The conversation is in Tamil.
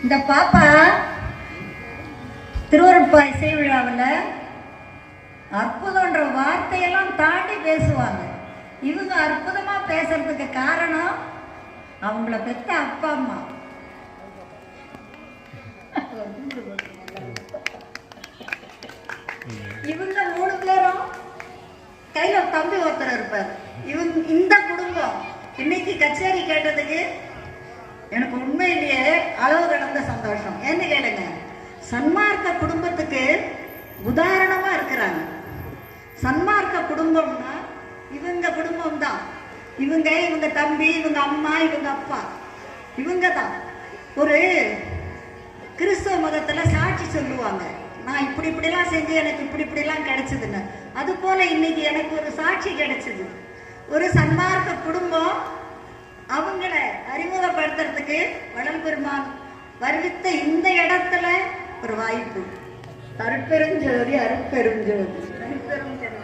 இந்த பாப்பா திருவருட்பா இசை விழாவில் அற்புதன்ற வார்த்தையெல்லாம் தாண்டி பேசுவாங்க. இவங்க அற்புதமா பேசுறதுக்கு காரணம் அவங்கள பெத்த அப்பா அம்மா. இவங்க 3 பேரும் கையில தம்பி ஒருத்தர் இருப்பார். இவங்க இந்த குடும்பம் இன்னைக்கு கச்சேரி கேட்டதுக்கு எனக்கு உண்மையிலேயே அளவு கடந்த சந்தோஷம். என்ன கேளுங்க, சன்மார்க்க குடும்பத்துக்கு உதாரணமா இருக்கிறாங்க. சன்மார்க்க குடும்பம்னா இவங்க குடும்பம் தான். இவங்க தம்பி, இவங்க அம்மா, இவங்க அப்பா, இவங்க தான். ஒரு கிறிஸ்தவ மதத்துல சாட்சி சொல்லுவாங்க, நான் இப்படிலாம் செஞ்சு எனக்கு இப்படிலாம் கிடைச்சதுன்னு. அது போல இன்னைக்கு எனக்கு ஒரு சாட்சி கிடைச்சது. ஒரு சன்மார்க்க குடும்பம் அவங்கள அறிமுகப்படுத்துறதுக்கு வள்ளல் பெருமான் வருவித்த இந்த இடத்துல ஒரு வாய்ப்பு. அருட்பெருஞ்சோதி, அருட்பெருஞ்சோதி, அருட்பெருஞ்சோதி.